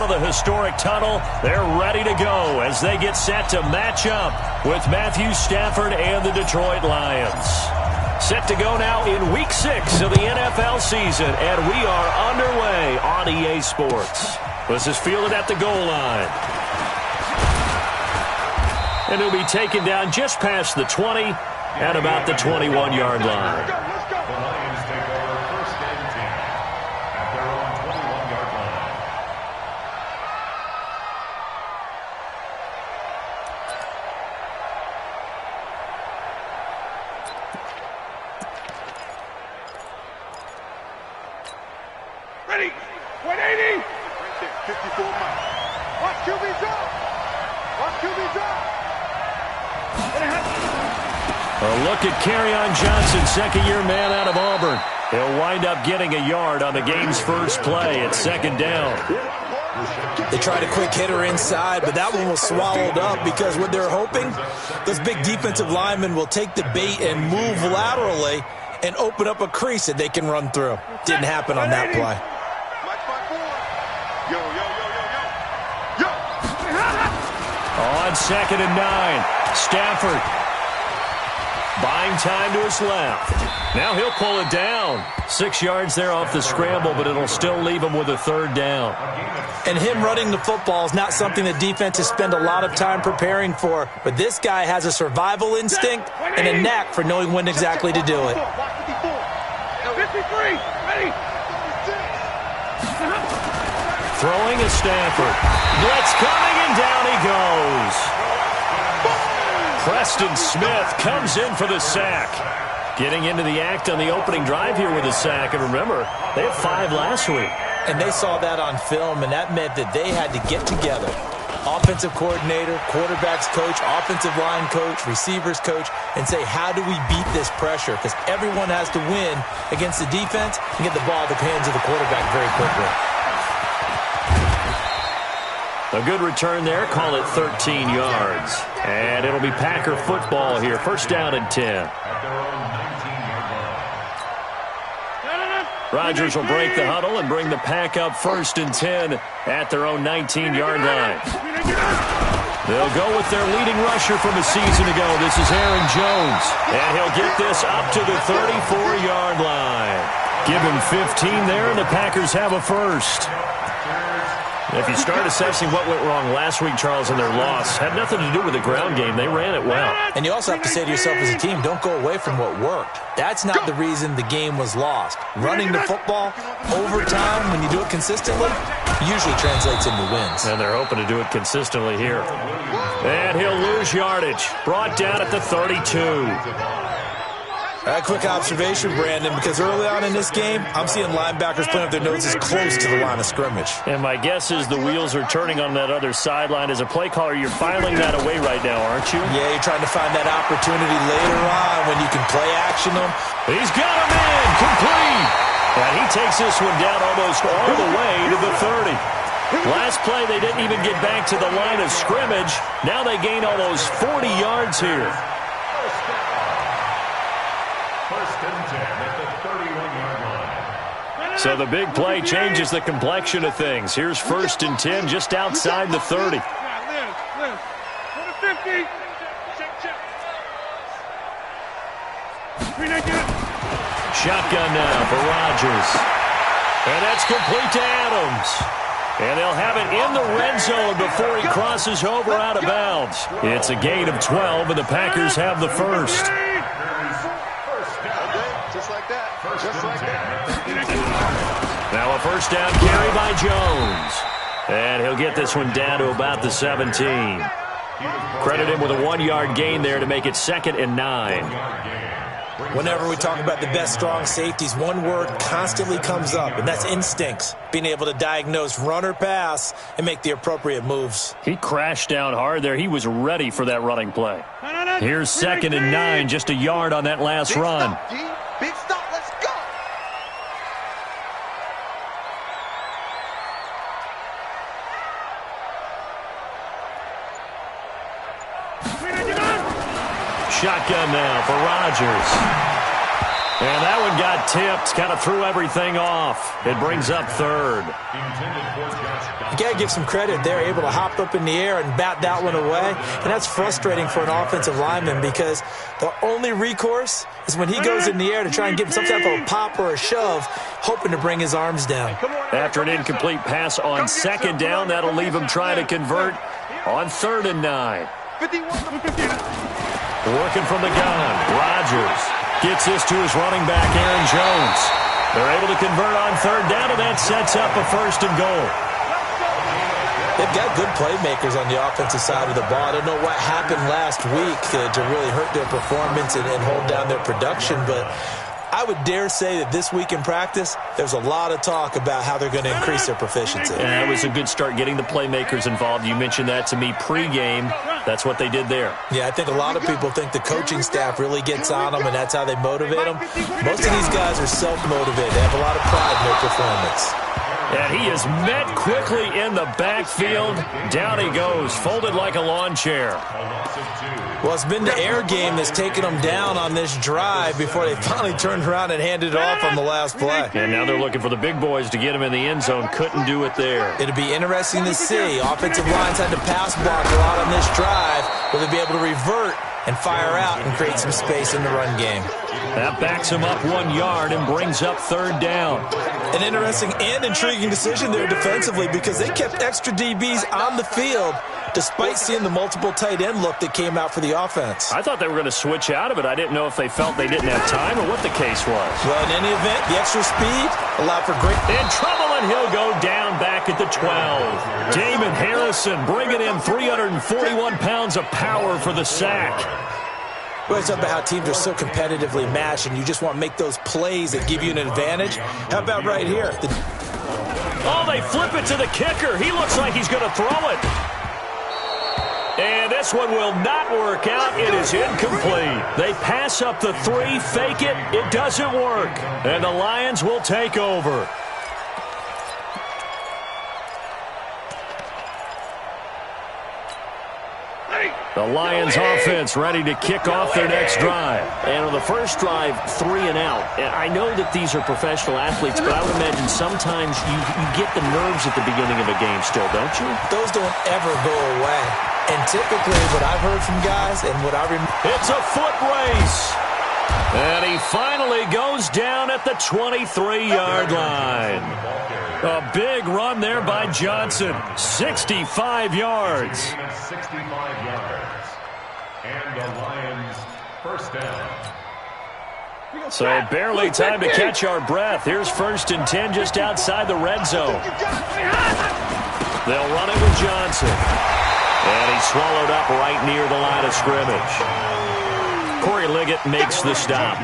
of the historic tunnel. They're ready to go as they get set to match up with Matthew Stafford and the Detroit Lions. Set to go now in Week 6 of the NFL season, and we are underway on EA Sports. This is fielded at the goal line. And he'll be taken down just past the 20 at about the 21-yard line. Ready, 180, 54 miles. Watch QB drop. Watch QB drop. A look at Kerryon Johnson, second-year man out of Auburn. He'll wind up getting a yard on the game's first play at second down. They tried a quick hitter inside, but that one was swallowed up because what they're hoping, those big defensive linemen will take the bait and move laterally and open up a crease that they can run through. Didn't happen on that play. On second and 9, Stafford buying time to his left. Now he'll pull it down. 6 yards there off the scramble, but it'll still leave him with a third down. And him running the football is not something that defenses spend a lot of time preparing for, but this guy has a survival instinct and a knack for knowing when exactly to do it. 53, ready. Throwing is Stafford. Blitz coming, and down he goes. Preston Smith comes in for the sack. Getting into the act on the opening drive here with a sack. And remember, they had 5 last week. And they saw that on film, and that meant that they had to get together. Offensive coordinator, quarterbacks coach, offensive line coach, receivers coach, and say, how do we beat this pressure? Because everyone has to win against the defense and get the ball in the hands of the quarterback very quickly. A good return there. Call it 13 yards. And it'll be Packer football here. First down and 10. Rodgers will break the huddle and bring the Pack up first and 10 at their own 19-yard line. They'll go with their leading rusher from a season ago. This is Aaron Jones. And he'll get this up to the 34-yard line. Give him 15 there, and the Packers have a first. If you start assessing what went wrong last week, Charles, in their loss, had nothing to do with the ground game. They ran it well. And you also have to say to yourself as a team, don't go away from what worked. That's not the reason the game was lost. Running the football over time, when you do it consistently, usually translates into wins. And they're hoping to do it consistently here. And he'll lose yardage. Brought down at the 32. A quick observation, Brandon, because early on in this game, I'm seeing linebackers putting up their noses close to the line of scrimmage. And my guess is the wheels are turning on that other sideline. As a play caller, you're filing that away right now, aren't you? Yeah, you're trying to find that opportunity later on when you can play action them. He's got him in, complete. And he takes this one down almost all the way to the 30. Last play, they didn't even get back to the line of scrimmage. Now they gain almost 40 yards here. So the big play changes the complexion of things. Here's first and 10 just outside the 30. Shotgun now for Rodgers. And that's complete to Adams. And they'll have it in the red zone before he crosses over out of bounds. It's a gain of 12, and the Packers have the first. Just like that. Just like that. Now a first down carry by Jones. And he'll get this one down to about the 17. Credit him with a 1-yard gain there to make it 2nd and 9. Whenever we talk about the best strong safeties, one word constantly comes up, and that's instincts. Being able to diagnose run or pass and make the appropriate moves. He crashed down hard there. He was ready for that running play. Here's 2nd and 9, just a yard on that last run. Big stop, let's go. Shotgun now for Rodgers. And that one got tipped, kind of threw everything off. It brings up third. You got to give some credit. They're able to hop up in the air and bat that one away. And that's frustrating for an offensive lineman because the only recourse is when he goes in the air to try and give him some type of a pop or a shove, hoping to bring his arms down. After an incomplete pass on second down, that'll leave him trying to convert on 3rd and 9. Working from the gun, Rodgers gets this to his running back, Aaron Jones. They're able to convert on 3rd down, and that sets up a 1st and goal. They've got good playmakers on the offensive side of the ball. I don't know what happened last week to really hurt their performance and hold down their production, but I would dare say that this week in practice, there's a lot of talk about how they're going to increase their proficiency. Yeah, it was a good start getting the playmakers involved. You mentioned that to me pregame. That's what they did there. Yeah, I think a lot of people think the coaching staff really gets on them, and that's how they motivate them. Most of these guys are self-motivated. They have a lot of pride in their performance. And he is met quickly in the backfield. Down he goes, folded like a lawn chair. Well, it's been the air game that's taken them down on this drive before they finally turned around and handed it off on the last play. And now they're looking for the big boys to get him in the end zone. Couldn't do it there. It'll be interesting to see. Offensive lines had to pass block a lot on this drive. Will they be able to revert and fire out and create some space in the run game? That backs him up 1 yard and brings up 3rd down. An interesting and intriguing decision there defensively because they kept extra DBs on the field despite seeing the multiple tight end look that came out for the offense. I thought they were going to switch out of it. I didn't know if they felt they didn't have time or what the case was. Well, in any event, the extra speed allowed for great... In trouble, and he'll go down back at the 12. Damon Harrison bringing in 341 pounds of power for the sack. We always talk about how teams are so competitively matched, and you just want to make those plays that give you an advantage. How about right here? Oh, they flip it to the kicker. He looks like he's going to throw it. And this one will not work out. It is incomplete. They pass up the 3, fake it. It doesn't work. And the Lions will take over. The Lions offense ready to kick off their next drive. And on the first drive, 3 and out. And I know that these are professional athletes, but I would imagine sometimes you get the nerves at the beginning of a game still, don't you? Those don't ever go away. And typically what I've heard from guys and what I remember... It's a foot race. And he finally goes down at the 23-yard line. A big run there by Johnson. 65 yards. 65 yards. And the Lions first down. So barely time to catch our breath. Here's 1st and 10 just outside the red zone. They'll run it with Johnson. And he's swallowed up right near the line of scrimmage. Corey Liggett makes the stop.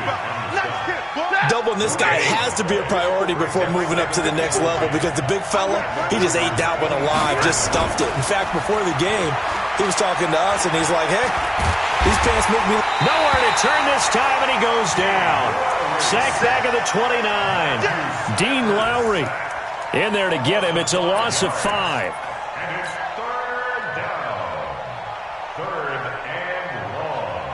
Doubling this guy has to be a priority before moving up to the next level because the big fella, he just ate that one alive, just stuffed it. In fact, before the game, he was talking to us, and he's like, hey, these pants make me... Nowhere to turn this time, and he goes down. Sacked back at the 29. Dean Lowry in there to get him. It's a loss of 5. And it's 3rd down. 3rd and long.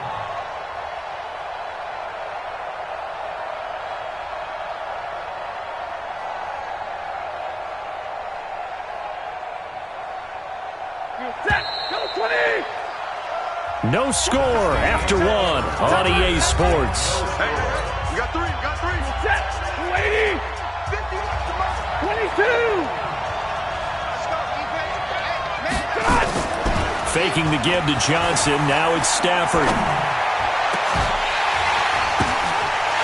No score after 1 on EA Sports. Hey, we got 3. Set. 280. 22. Faking the give to Johnson. Now it's Stafford.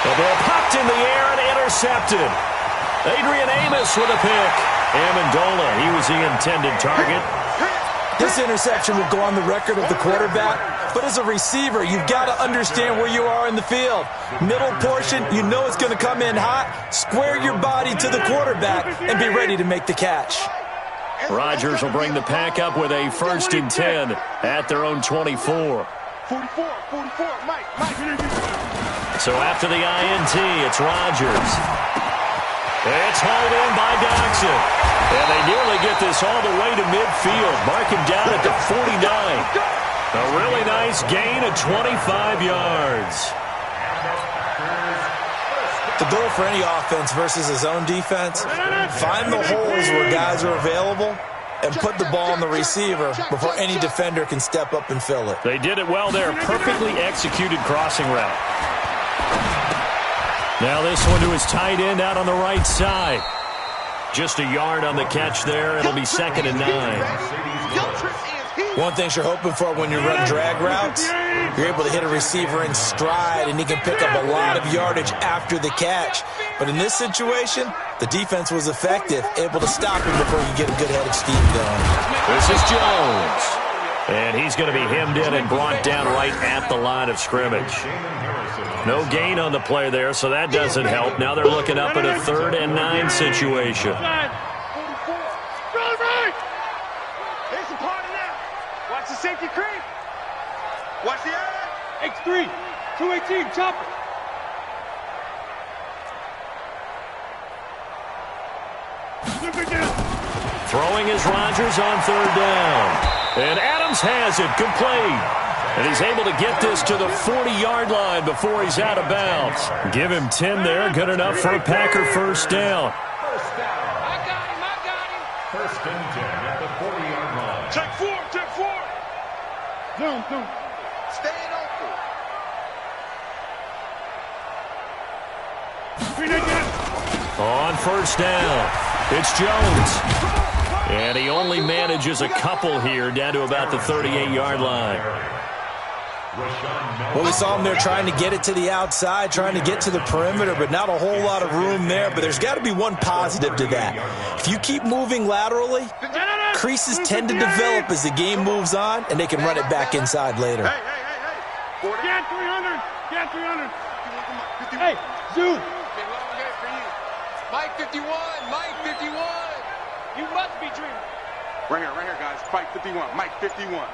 The ball popped in the air and intercepted. Adrian Amos with a pick. Amendola, he was the intended target. This interception will go on the record of the quarterback, but as a receiver, you've got to understand where you are in the field. Middle portion, you know it's going to come in hot. Square your body to the quarterback and be ready to make the catch. Rodgers will bring the pack up with a 1st and 10 at their own 24. 44, Mike. So after the INT, it's Rodgers. It's hauled in by Doxson. And they nearly get this all the way to midfield. Mark him down at the 49. A really nice gain of 25 yards. The goal for any offense versus his own defense, find the holes where guys are available and put the ball on the receiver before any defender can step up and fill it. They did it well there. Perfectly executed crossing route. Now this one to his tight end out on the right side. Just a yard on the catch there. It'll be 2nd and 9. One thing you're hoping for when you run drag routes, you're able to hit a receiver in stride, and he can pick up a lot of yardage after the catch. But in this situation, the defense was effective, able to stop him before you get a good head of steam going. This is Jones. And he's going to be hemmed in and brought down right at the line of scrimmage. No gain on the play there, so that doesn't help. Now they're looking up at a 3rd and 9 situation. Here's the party now. Watch the safety creep. Watch the eye. X3, 218, chopper. Throwing is Rodgers on 3rd down. And Adams has it, complete. And he's able to get this to the 40-yard line before he's out of bounds. Give him 10 there, good enough for a Packer first down. I got him. 1st and 10 at the 40-yard line. Check 4. Zoom. Staying open. On first down, it's Jones. And he only manages a couple here, down to about the 38-yard line. Well, we saw him there trying to get it to the outside, trying to get to the perimeter, but not a whole lot of room there. But there's got to be one positive to that. If you keep moving laterally, creases tend to develop as the game moves on, and they can run it back inside later. Hey. Get 300. Hey, Zoom. Mike 51. You must be dreaming. Right here, guys. Mike 51. Mike 51.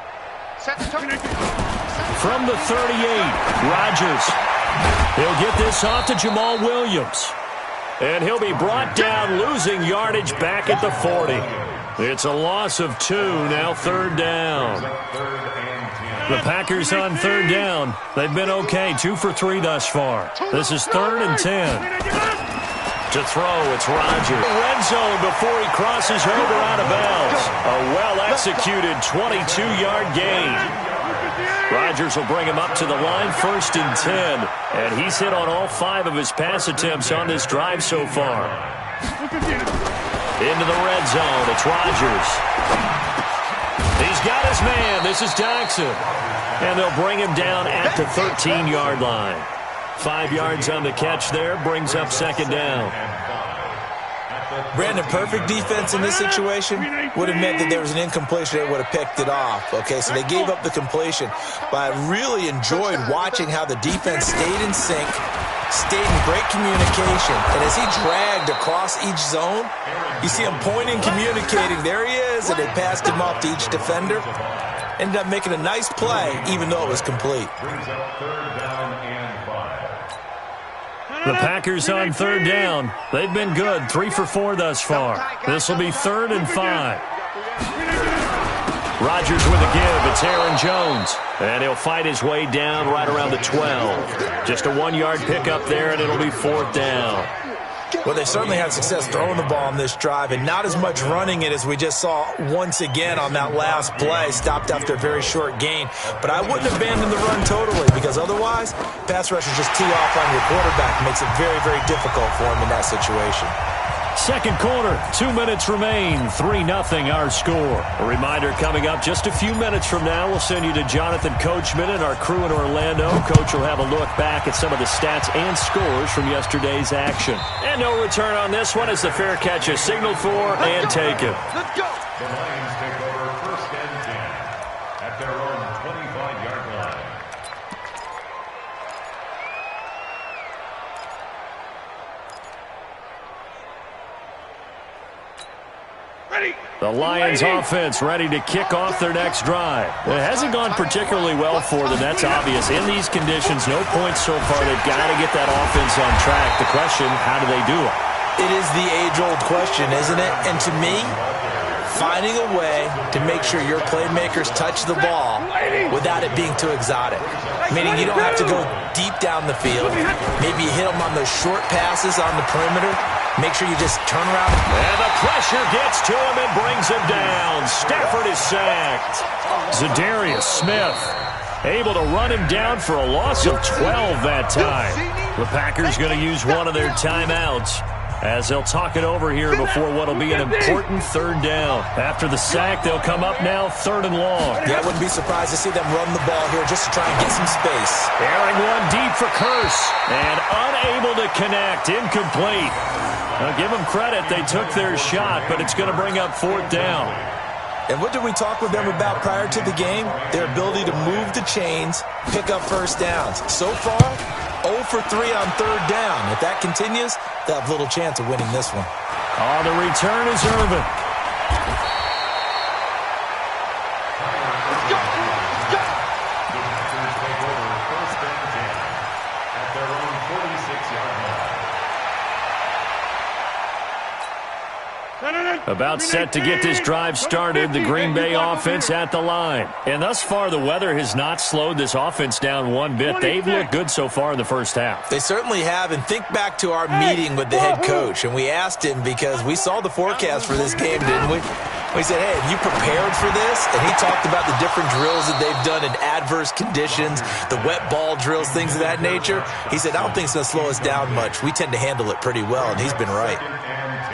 Set the tone. From the 38, Rodgers. He'll get this off to Jamal Williams. And he'll be brought down, losing yardage back at the 40. It's a loss of 2, now 3rd down. The Packers on 3rd down. They've been okay, 2 for 3 thus far. This is 3rd and 10. To throw, it's Rodgers. Red zone before he crosses over out of bounds. A well-executed 22-yard gain. Rodgers will bring him up to the line, 1st and 10. And he's hit on all 5 of his pass attempts on this drive so far. Into the red zone, it's Rodgers. He's got his man. This is Jackson. And they'll bring him down at the 13-yard line. 5 yards on the catch there, brings up 2nd down. Brandon, perfect defense in this situation would have meant that there was an incompletion that would have picked it off. Okay, so they gave up the completion, but I really enjoyed watching how the defense stayed in sync, stayed in great communication, and as he dragged across each zone, you see him pointing, communicating, there he is, and they passed him off to each defender. Ended up making a nice play, even though it was complete. Brings up 3rd down and 5. The Packers on 3rd down. They've been good, 3 for 4 thus far. This will be 3rd and 5. Rodgers with a give. It's Aaron Jones. And he'll fight his way down right around the 12. Just a 1-yard pickup there, and it'll be 4th down. Well, they certainly had success throwing the ball on this drive, and not as much running it as we just saw once again on that last play. Stopped after a very short gain. But I wouldn't abandon the run totally, because otherwise, pass rushers just tee off on your quarterback. Makes it very, very difficult for him in that situation. Second quarter, 2 minutes remain, 3-0 our score. A reminder coming up just a few minutes from now, we'll send you to Jonathan Coachman and our crew in Orlando. Coach will have a look back at some of the stats and scores from yesterday's action. And no return on this one as the fair catch is signaled for and taken. Let's go. The Lions take over 1st and 10 at their own 25-yard line. The Lions offense ready to kick off their next drive. It hasn't gone particularly well for them, that's obvious. In these conditions, no points so far. They've got to get that offense on track. The question, how do they do it? It is the age-old question, isn't it? And to me, finding a way to make sure your playmakers touch the ball without it being too exotic. Meaning you don't have to go deep down the field. Maybe you hit them on those short passes on the perimeter. Make sure you just turn around. And the pressure gets to him and brings him down. Stafford is sacked. Zadarius Smith able to run him down for a loss of 12 that time. The Packers going to use one of their timeouts as they'll talk it over here before what will be an important third down. After the sack, they'll come up now 3rd and long. Yeah, I wouldn't be surprised to see them run the ball here just to try and get some space. Airing one deep for Curse, and unable to connect, incomplete. Now, give them credit, they took their shot, but it's going to bring up 4th down. And what did we talk with them about prior to the game? Their ability to move the chains, pick up first downs. So far, 0 for 3 on 3rd down. If that continues, they'll have little chance of winning this one. On the return is Irvin. About set to get this drive started, the Green Bay offense at the line. And thus far, the weather has not slowed this offense down one bit. They've looked good so far in the first half. They certainly have, and think back to our meeting with the head coach, and we asked him because we saw the forecast for this game, didn't we? We said, hey, have you prepared for this? And he talked about the different drills that they've done in adverse conditions, the wet ball drills, things of that nature. He said, I don't think it's going to slow us down much. We tend to handle it pretty well, and he's been right.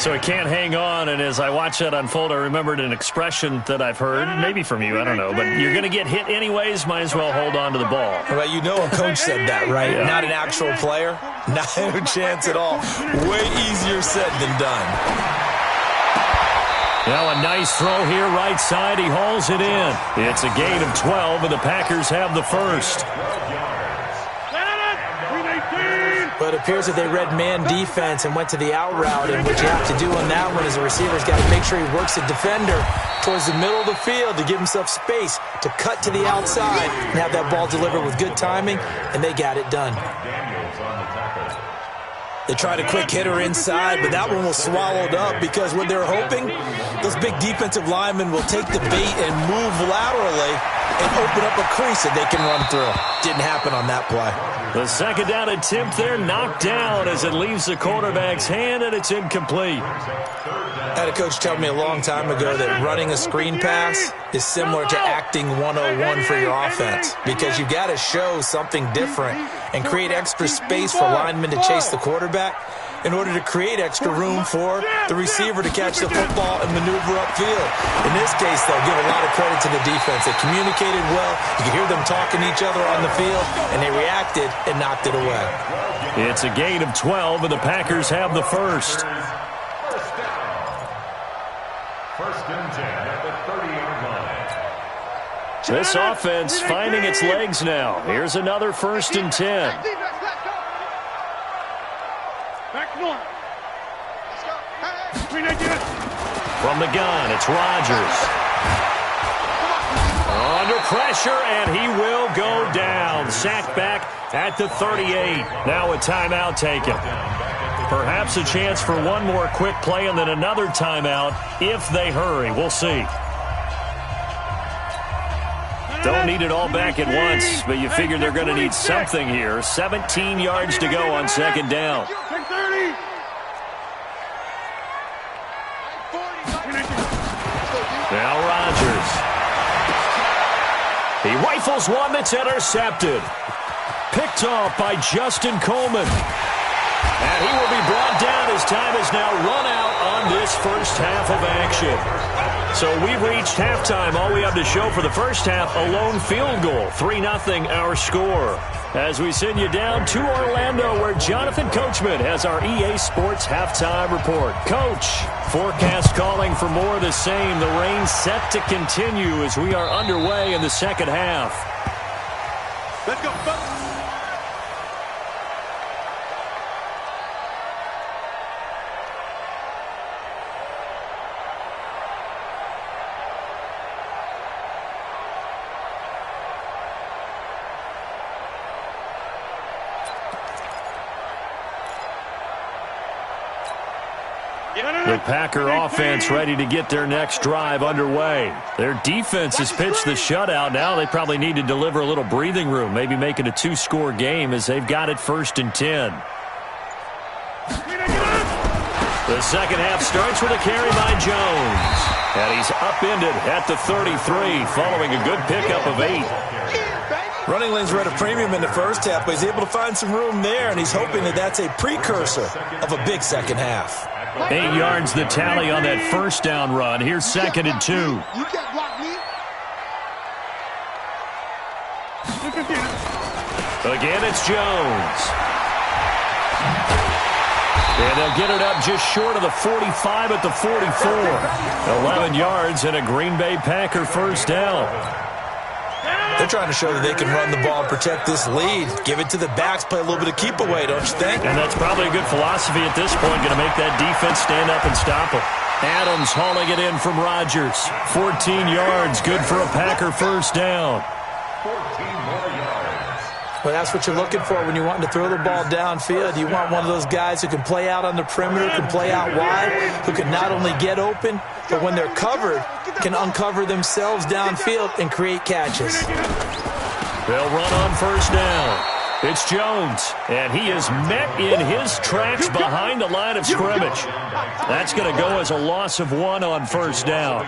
So he can't hang on, and as I watch that unfold, I remembered an expression that I've heard, maybe from you, I don't know, but you're going to get hit anyways, might as well hold on to the ball. Well, you know a coach said that, right? Yeah. Not an actual player? Not a chance at all. Way easier said than done. Now a nice throw here, right side, he hauls it in. It's a gain of 12, and the Packers have the first. But it appears that they read man defense and went to the out route, and what you have to do on that one is the receiver's got to make sure he works the defender towards the middle of the field to give himself space to cut to the outside and have that ball delivered with good timing, and they got it done. They tried a quick hitter inside, but that one was swallowed up because what they're hoping, those big defensive linemen will take the bait and move laterally and open up a crease that they can run through. Didn't happen on that play. The second down attempt there knocked down as it leaves the quarterback's hand, and it's incomplete. I had a coach tell me a long time ago that running a screen pass is similar to acting 101 for your offense because you got to show something different and create extra space for linemen to chase the quarterback in order to create extra room for the receiver to catch the football and maneuver upfield. In this case, they'll give a lot of credit to the defense. They communicated well. You could hear them talking to each other on the field, and they reacted and knocked it away. It's a gain of 12, and the Packers have the first. First and 10 at the 30-yard line. This offense finding its legs now. Here's another 1st and 10. From the gun, it's Rodgers. Under pressure, and he will go down. Sacked back at the 38. Now a timeout taken. Perhaps a chance for one more quick play and then another timeout if they hurry. We'll see. Don't need it all back at once, but you figure they're going to need something here. 17 yards to go on second down. Now Rodgers. He rifles one that's intercepted. Picked off by Justin Coleman. And he will be brought down as time has now run out on this first half of action. So we've reached halftime. All we have to show for the first half, a lone field goal. 3-0 our score. As we send you down to Orlando, where Jonathan Coachman has our EA Sports halftime report. Coach, forecast calling for more of the same. The rain set to continue as we are underway in the second half. Let's go, folks. The Packer offense ready to get their next drive underway. Their defense has pitched the shutout. Now they probably need to deliver a little breathing room, maybe make it a 2-score game as they've got it 1st and 10. The second half starts with a carry by Jones. And he's upended at the 33 following a good pickup of 8. Running lanes were at a premium in the first half, but he's able to find some room there, and he's hoping that that's a precursor of a big second half. 8 yards the tally on that first down run. Here's 2nd and 2. You can't block me. Again, it's Jones. And they'll get it up just short of the 45 at the 44. 11 yards and a Green Bay Packer first down. They're trying to show that they can run the ball and protect this lead. Give it to the backs, play a little bit of keep away, don't you think? And that's probably a good philosophy at this point, going to make that defense stand up and stop them. Adams hauling it in from Rodgers. 14 yards, good for a Packer first down. 14 more yards. Well, that's what you're looking for when you want to throw the ball downfield. You want one of those guys who can play out on the perimeter, can play out wide, who can not only get open, but when they're covered, can uncover themselves downfield and create catches. They'll run on first down. It's Jones, and he is met in his tracks behind the line of scrimmage. That's going to go as a loss of 1 on first down.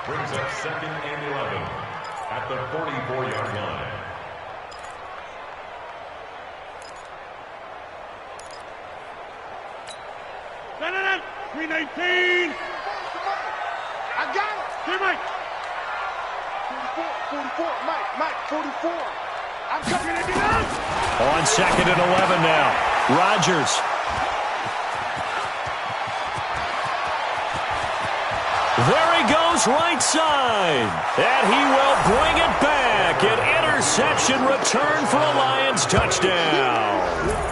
Brings up 2nd and 11 at the 44-yard line. No. 319. I got it. Here, Mike. 44. Mike, 44. I'm coming in. On 2nd and 11 now. Rodgers. There he goes, right side. And he will bring it back. An interception return for a Lions touchdown.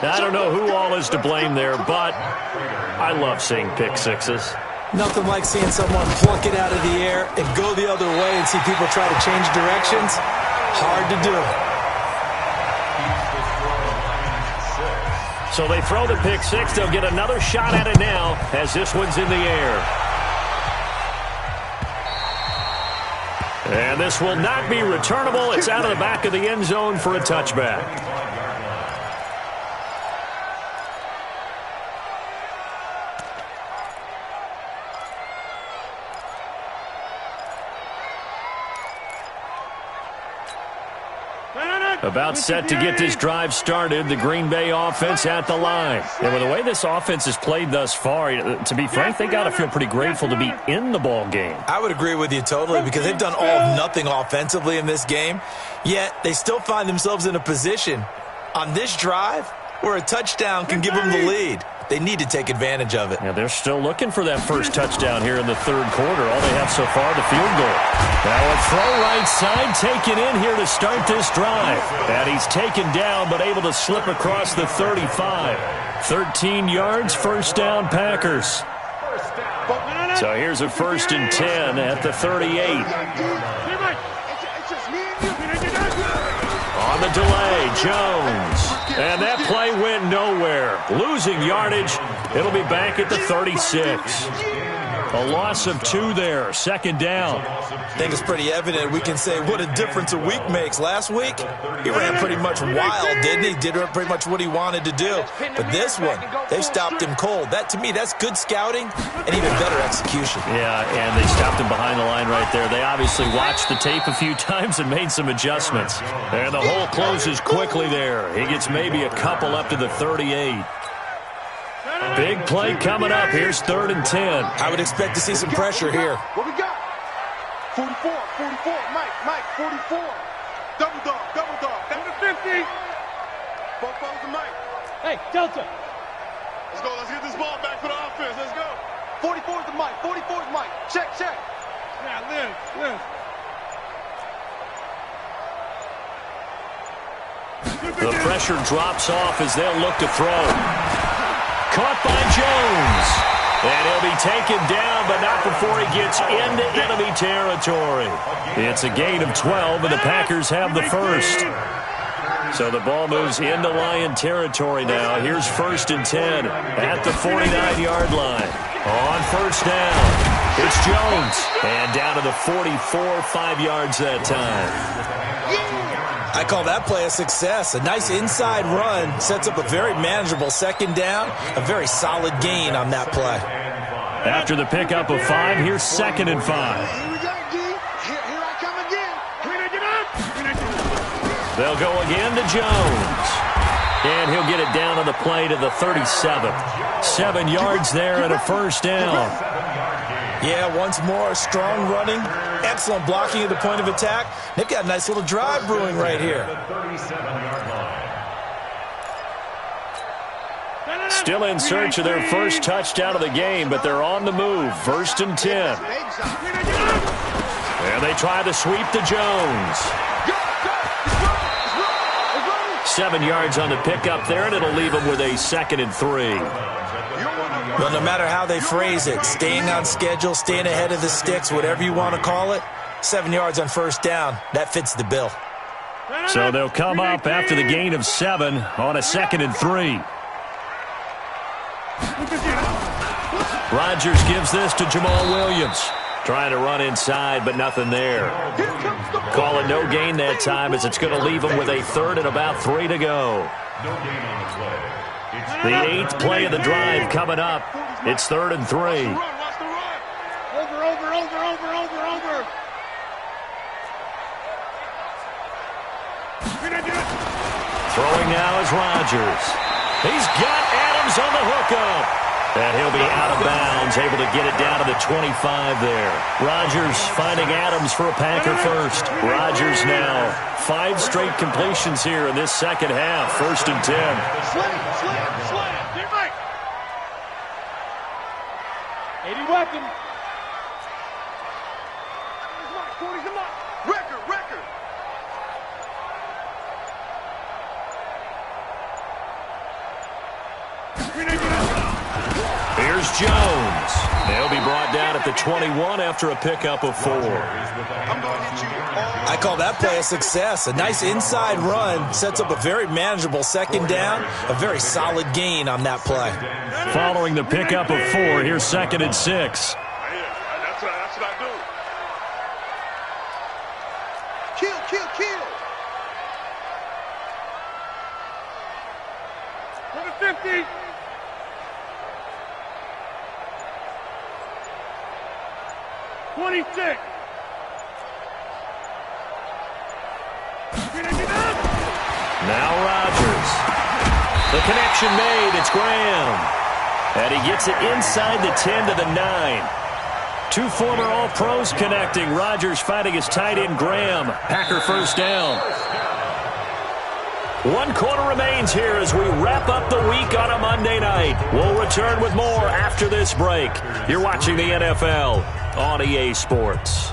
I don't know who all is to blame there, but I love seeing pick sixes. Nothing like seeing someone pluck it out of the air and go the other way and see people try to change directions. Hard to do. So they throw the pick six. They'll get another shot at it now as this one's in the air. And this will not be returnable. It's out of the back of the end zone for a touchback. About set to get this drive started, the Green Bay offense at the line. And with the way this offense has played thus far, to be frank, they got to feel pretty grateful to be in the ball game. I would agree with you totally because they've done all nothing offensively in this game, yet they still find themselves in a position on this drive where a touchdown can give them the lead. They need to take advantage of it. Yeah, they're still looking for that first touchdown here in the third quarter. All they have so far, the field goal. Now a throw right side taken in here to start this drive. And he's taken down but able to slip across the 35. 13 yards, first down Packers. So here's a 1st and 10 at the 38. On the delay, Jones. And that play went nowhere. Losing yardage. It'll be back at the 36. A loss of 2 there. 2nd down. I think it's pretty evident. We can say what a difference a week makes. Last week, he ran pretty much wild, didn't he? Did pretty much what he wanted to do. But this one, they've stopped him cold. That, to me, that's good scouting and even better execution. Yeah, and they stopped him behind the line right there. They obviously watched the tape a few times and made some adjustments. And the hole closes quickly there. He gets maybe a couple up to the 38. Big play coming up. Here's 3rd and 10. I would expect to see some pressure here. What we got? 44, Mike, 44. Double dog, down to 50. Both balls to Mike. Hey, Delta. Let's go, let's get this ball back for the offense, let's go. 44 is the Mike, 44 is Mike. Check. Yeah, Liz. The pressure drops off as they'll look to throw. Caught by Jones. And he'll be taken down, but not before he gets into enemy territory. It's a gain of 12, and the Packers have the first. So the ball moves into Lion territory now. Here's 1st and 10 at the 49-yard line. On 1st down, it's Jones. And down to the 44, 5 yards that time. I call that play a success. A nice inside run sets up a very manageable 2nd down. A very solid gain on that play. After the pickup of 5, here's 2nd and 5. Here we go, G. Here I come again. They'll go again to Jones. And he'll get it down on the play to the 37. 7 yards there and a 1st down. Yeah, once more, strong running, excellent blocking at the point of attack. They've got a nice little drive brewing right here. Still in search of their first touchdown of the game, but they're on the move. 1st and 10. And they try to sweep to Jones. 7 yards on the pickup there, and it'll leave them with a 2nd and 3. Well, no matter how they phrase it, staying on schedule, staying ahead of the sticks, whatever you want to call it, 7 yards on 1st down, that fits the bill. So they'll come up after the gain of 7 on a 2nd and 3. Rodgers gives this to Jamal Williams. Trying to run inside, but nothing there. Call it no gain that time, as it's going to leave them with a 3rd and about 3 to go. The 8th play of the drive coming up. It's 3rd and 3. Over. Throwing now is Rodgers. He's got Adams on the hookup. And he'll be out of bounds, able to get it down to the 25 there. Rodgers finding Adams for a Packer first. Rodgers now 5 straight completions here in this 2nd half. 1st and 10. Slam. Get right. 80 weapon. Record. Here's Jones. They'll be brought down at the 21 after a pickup of 4. I call that play a success. A nice inside run sets up a very manageable 2nd down. A very solid gain on that play. Following the pickup of 4, here's 2nd and 6. That's what I do. Kill. For the 50. Now Rodgers. The connection made. It's Graham. And he gets it inside the 10 to the 9. 2 former All-Pros connecting. Rodgers fighting his tight end Graham. Packer 1st down. 1 quarter remains here as we wrap up the week on a Monday night. We'll return with more after this break. You're watching the NFL on EA Sports.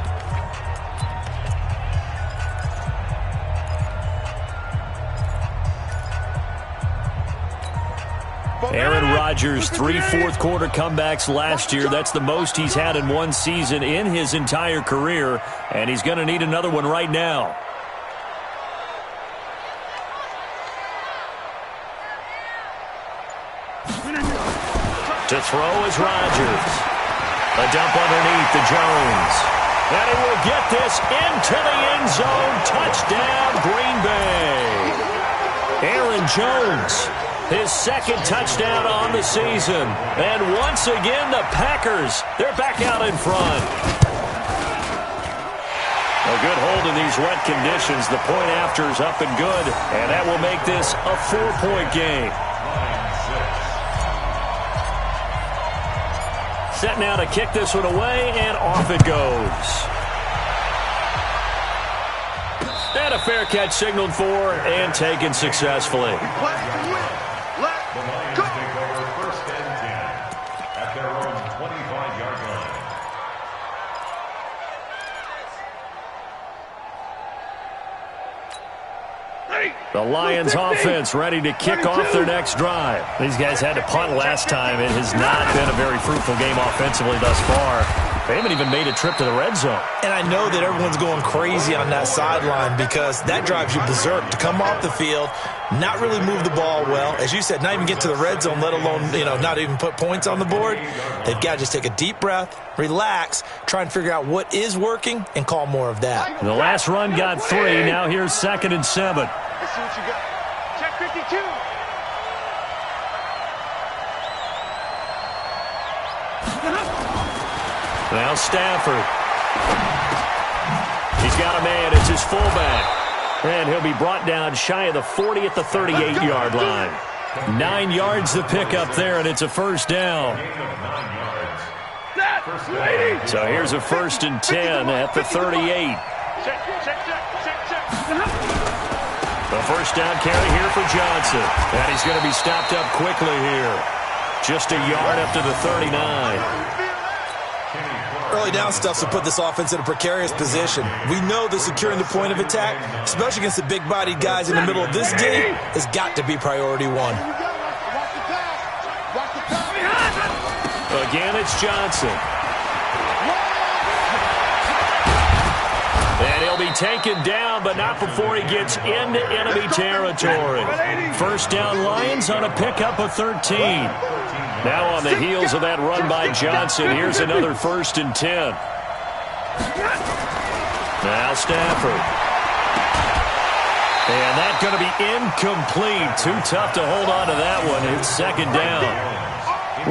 Aaron Rodgers, 3 fourth-quarter comebacks last year. That's the most he's had in one season in his entire career, and he's going to need another one right now. To throw is Rodgers. A dump underneath to Jones. And he will get this into the end zone. Touchdown, Green Bay. Aaron Jones, his 2nd touchdown on the season. And once again, the Packers, they're back out in front. A good hold in these wet conditions. The point after is up and good. And that will make this a 4-point game. Set now to kick this one away, and off it goes. And a fair catch signaled for and taken successfully. The Lions take over 1st and 10 at their own 25-yard line. The Lions offense ready to kick off their next drive. These guys had to punt last time. It has not been a very fruitful game offensively thus far. They haven't even made a trip to the red zone. And I know that everyone's going crazy on that sideline because that drives you berserk to come off the field, not really move the ball well. As you said, not even get to the red zone, let alone, not even put points on the board. They've got to just take a deep breath, relax, try and figure out what is working, and call more of that. The last run got 3. Now here's 2nd and 7. Let's see what you got. Check 52. Now Stafford. He's got a man. It's his fullback. And he'll be brought down shy of the 40 at the 38-yard line. 9 yards to pick up there, and it's a first down. So here's a 1st and 10 at the 38. The first down carry here for Johnson. And he's going to be stopped up quickly here. Just a yard up to the 39. Early down stuff to put this offense in a precarious position. We know that securing the point of attack, especially against the big-bodied guys in the middle of this game, has got to be priority 1. Again, it's Johnson. And he'll be taken down, but not before he gets into enemy territory. First down, Lions on a pickup of 13. Now on the heels of that run by Johnson, here's another 1st and 10. Now Stafford. And that's going to be incomplete. Too tough to hold on to that one. It's 2nd down.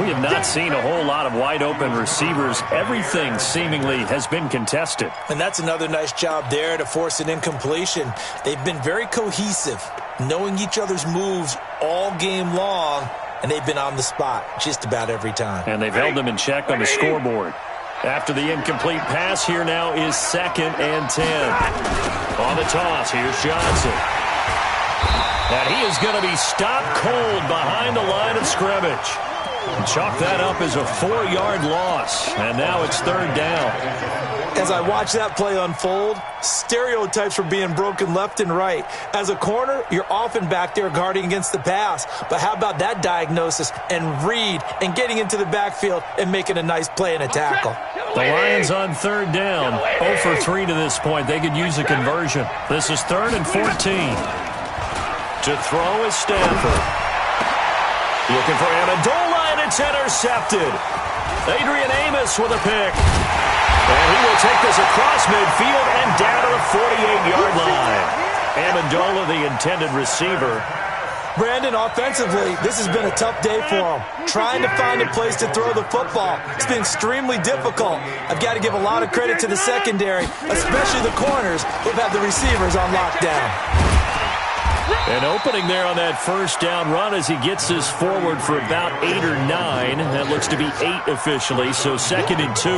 We have not seen a whole lot of wide-open receivers. Everything seemingly has been contested. And that's another nice job there to force an incompletion. They've been very cohesive, knowing each other's moves all game long, and they've been on the spot just about every time. And they've held them in check on the scoreboard. After the incomplete pass, here now is 2nd and 10. On the toss, here's Johnson. And he is going to be stopped cold behind the line of scrimmage. Chalk that up as a 4-yard loss, and now it's 3rd down. As I watch that play unfold, stereotypes were being broken left and right. As a corner, you're often back there guarding against the pass. But how about that diagnosis and read and getting into the backfield and making a nice play and a tackle? The Lions on 3rd down. 0 for 3 to this point. They could use a conversion. This is 3rd and 14. To throw is Stafford. Looking for Amendola, and it's intercepted. Adrian Amos with a pick. And he will take this across midfield and down to the 48-yard line. Amendola, the intended receiver. Brandon, offensively, this has been a tough day for him. Trying to find a place to throw the football. It's been extremely difficult. I've got to give a lot of credit to the secondary, especially the corners who've had the receivers on lockdown. An opening there on that first down run as he gets this forward for about 8 or 9. That looks to be 8 officially, so 2nd and 2.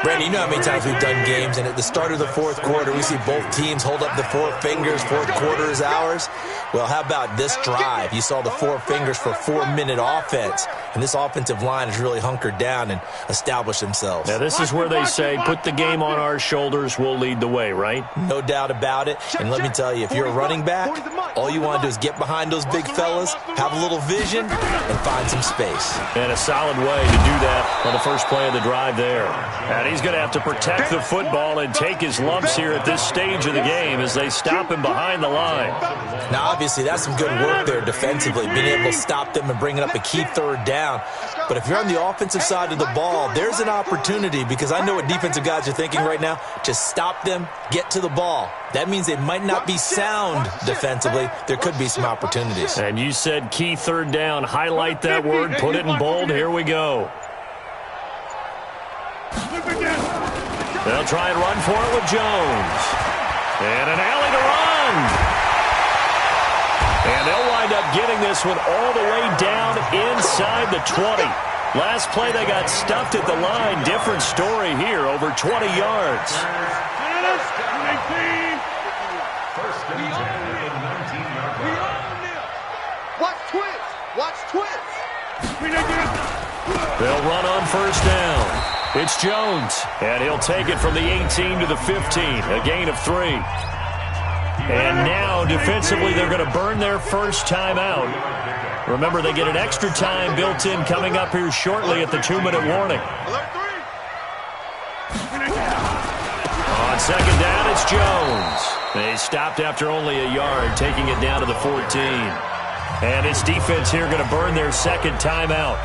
Brandon, you know how many times we've done games, and at the start of the fourth quarter, we see both teams hold up the 4 fingers, fourth quarter is ours. Well, how about this drive? You saw the 4 fingers for 4-minute offense, and this offensive line has really hunkered down and established themselves. Now, this is where they say, put the game on our shoulders, we'll lead the way, right? No doubt about it, and let me tell you, if you're a running back, all you want to do is get behind those big fellas, have a little vision, and find some space. And a solid way to do that on the first play of the drive there. And he's going to have to protect the football and take his lumps here at this stage of the game as they stop him behind the line. Now, obviously, that's some good work there defensively, being able to stop them and bringing up a key 3rd down. But if you're on the offensive side of the ball, there's an opportunity, because I know what defensive guys are thinking right now. Just stop them, get to the ball. That means they might not be sound defensively. There could be some opportunities. And you said key 3rd down. Highlight that word, put it in bold. Here we go. They'll try and run for it with Jones. And an alley to run. And they'll wind up getting this one all the way down inside the 20. Last play, they got stuffed at the line. Different story here, over 20 yards. First and 10 in 19-yard line. Watch twins. Watch twins. They'll run on first down. It's Jones, and he'll take it from the 18 to the 15, a gain of 3. And now, defensively, they're going to burn their first time out. Remember, they get an extra time built in coming up here shortly at the 2-minute warning. it's Jones. They stopped after only a yard, taking it down to the 14. And this defense here going to burn their second timeout.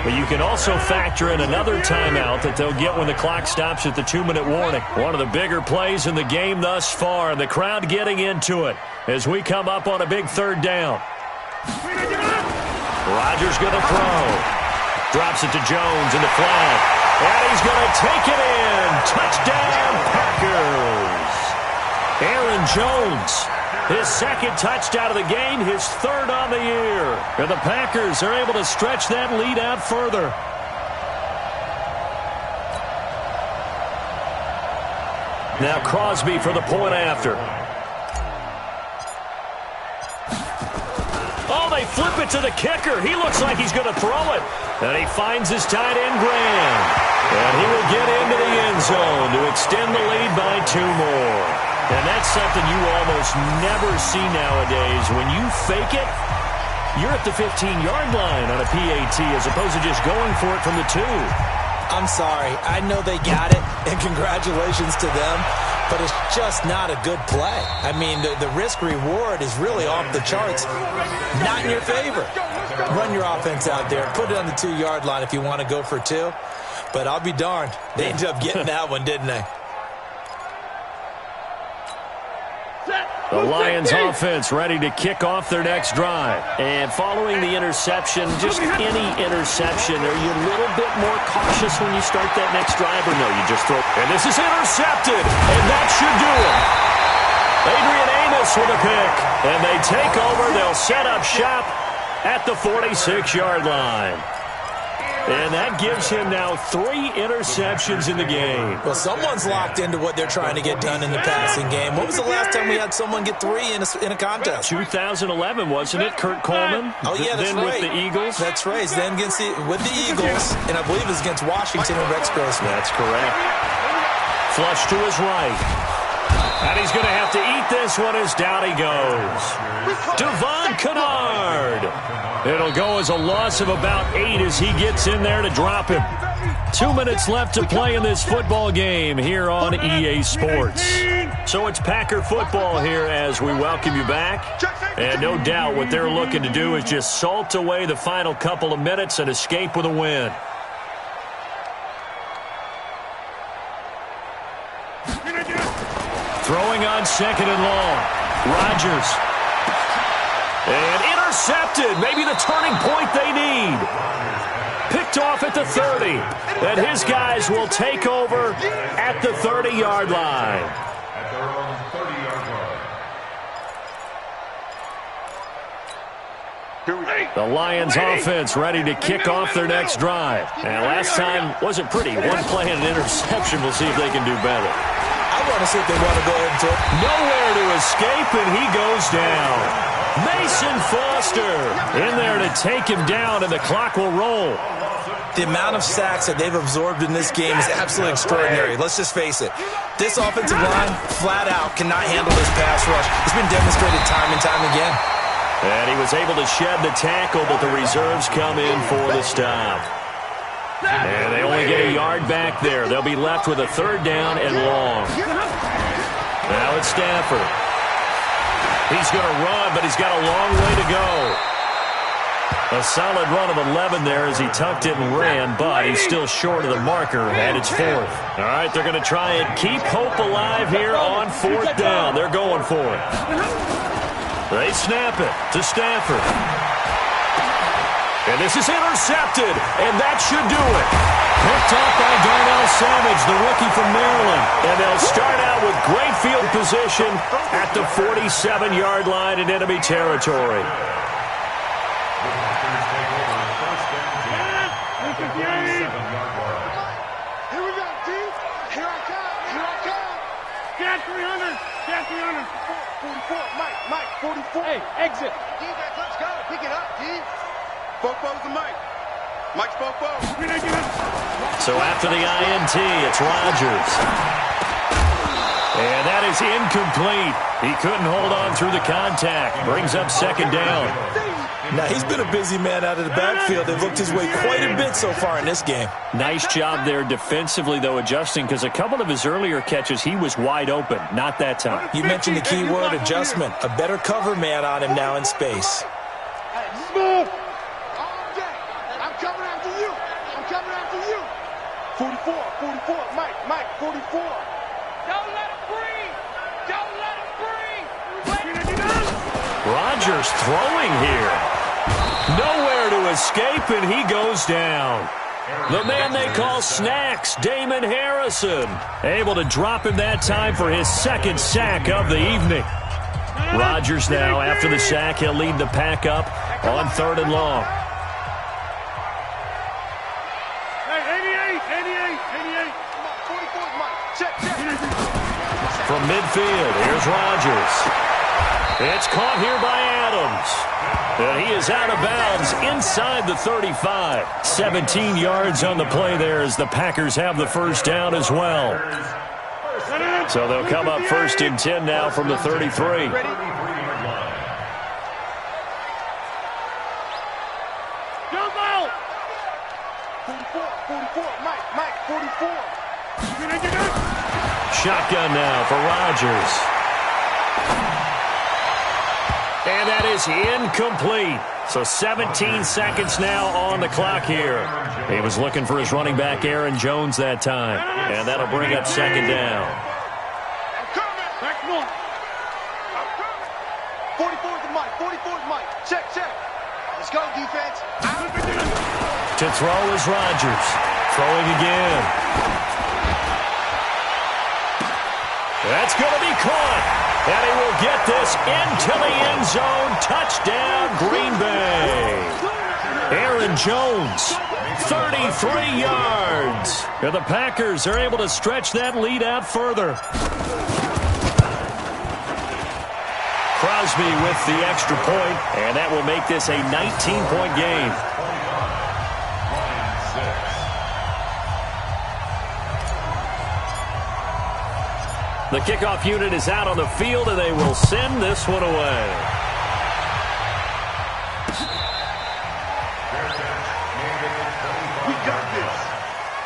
But you can also factor in another timeout that they'll get when the clock stops at the 2-minute warning. One of the bigger plays in the game thus far, and the crowd getting into it as we come up on a big third down. Rodgers going to throw. Drops it to Jones in the flat. And he's going to take it in. Touchdown, Packers. Aaron Jones, his second touchdown of the game, his third on the year. And the Packers are able to stretch that lead out further. Now Crosby for the point after. Oh, they flip it to the kicker. He looks like he's going to throw it. And he finds his tight end, Graham. And he will get into the end zone to extend the lead by 2 more. And that's something you almost never see nowadays. When you fake it, you're at the 15-yard line on a PAT as opposed to just going for it from the 2. I'm sorry. I know they got it, and congratulations to them, but it's just not a good play. I mean, the risk-reward is really off the charts. Not in your favor. Run your offense out there. Put it on the 2-yard line if you want to go for 2. But I'll be darned. They ended up getting that one, didn't they? The Lions offense ready to kick off their next drive. And following the interception, just any interception, are you a little bit more cautious when you start that next drive, or no, you just throw? And this is intercepted, and that should do it. Adrian Amos with a pick, and they take over. They'll set up shop at the 46-yard line. And that gives him now 3 interceptions in the game. Well, someone's locked into what they're trying to get done in the passing game. When was the last time we had someone get 3 in a contest? 2011, wasn't it? Kurt Coleman? Oh, yeah, that's then right. With the Eagles? That's right. Then with the Eagles, and I believe it was against Washington and Rex Grossman. That's correct. Flush to his right. And he's going to have to eat this one as down he goes. Devon Kennard. It'll go as a loss of about 8 as he gets in there to drop him. 2 minutes left to play in this football game here on EA Sports. So it's Packer football here as we welcome you back. And no doubt what they're looking to do is just salt away the final couple of minutes and escape with a win. Throwing on 2nd and long. Rodgers. And intercepted. Maybe the turning point they need. Picked off at the 30. And his guys will take over at the 30-yard line. At their own 30-yard line. The Lions offense ready to kick off their next drive. And last time wasn't pretty. One play and an interception. We'll see if they can do better. I want to see if they want to go ahead and throw. Nowhere to escape, and he goes down. Mason Foster in there to take him down, and the clock will roll. The amount of sacks that they've absorbed in this game is absolutely extraordinary. Let's just face it. This offensive line, flat out, cannot handle this pass rush. It's been demonstrated time and time again. And he was able to shed the tackle, but the reserves come in for the stop. And they only get a yard back there. They'll be left with a 3rd down and long. Now it's Stafford. He's going to run, but he's got a long way to go. A solid run of 11 there as he tucked it and ran, but he's still short of the marker, and it's 4th. All right, they're going to try and keep hope alive here on 4th down. They're going for it. They snap it to Stafford. And this is intercepted, and that should do it. Picked off by Darnell Savage, the rookie from Maryland. And they'll start out with great field position at the 47-yard line in enemy territory. Here we go, T. Here I come. Here I come. Get 300. Get 300. 44. Mike. 44. Hey, exit. D-back, let's go. Pick it up, D. Fofo's the Mike. Mike's Fofo. So after the INT, it's Rodgers. And that is incomplete. He couldn't hold on through the contact. Brings up 2nd down. Now, he's been a busy man out of the backfield. They've looked his way quite a bit so far in this game. Nice job there defensively, though, adjusting, because a couple of his earlier catches, he was wide open. Not that time. You mentioned the key word, adjustment. A better cover man on him now in space. Move! I'm coming after you. I'm coming after you. 44, Mike, 44. Don't let him breathe. Don't let him breathe. Rodgers throwing here. Nowhere to escape, and he goes down. The man they call Snacks, Damon Harrison, able to drop him that time for his second sack of the evening. Rodgers now, after the sack, he'll lead the pack up on 3rd and long. Hey, 88. 44, Mike. Check. From midfield, here's Rodgers. It's caught here by Adams. And he is out of bounds inside the 35. 17 yards on the play there as the Packers have the first down as well. So they'll come up 1st and 10 now from the 33. Jump out! 44, Mike, 44. Shotgun now for Rodgers. And that is incomplete. So 17 seconds now on the clock here. He was looking for his running back, Aaron Jones, that time. And that'll bring up 2nd down. I'm coming. Back north. I'm coming. 44's Mike. Check. Let's go, defense. To throw is Rodgers. Throwing again. That's going to be caught. And he will get this into the end zone. Touchdown, Green Bay. Aaron Jones, 33 yards. And the Packers are able to stretch that lead out further. Crosby with the extra point, and that will make this a 19-point game. The kickoff unit is out on the field, and they will send this one away. We got this.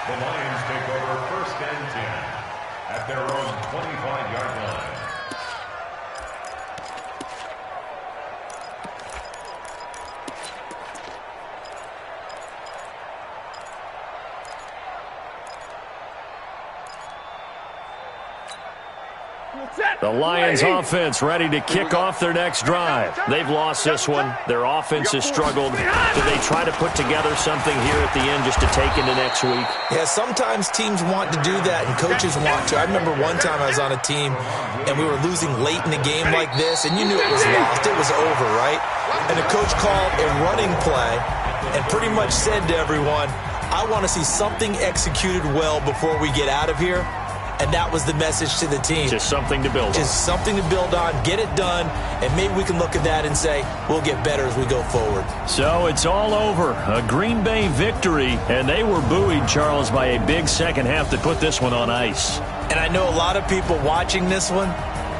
The Lions take over 1st and 10 at their own 25-yard line. The Lions offense ready to kick off their next drive. They've lost this one. Their offense has struggled. Do they try to put together something here at the end just to take into next week? Yeah, sometimes teams want to do that and coaches want to. I remember one time I was on a team and we were losing late in a game like this and you knew it was lost. It was over, right? And the coach called a running play and pretty much said to everyone, I want to see something executed well before we get out of here. And that was the message to the team. Just something to build on. Just something to build on, get it done, and maybe we can look at that and say, we'll get better as we go forward. So it's all over. A Green Bay victory, and they were buoyed, Charles, by a big second half that put this one on ice. And I know a lot of people watching this one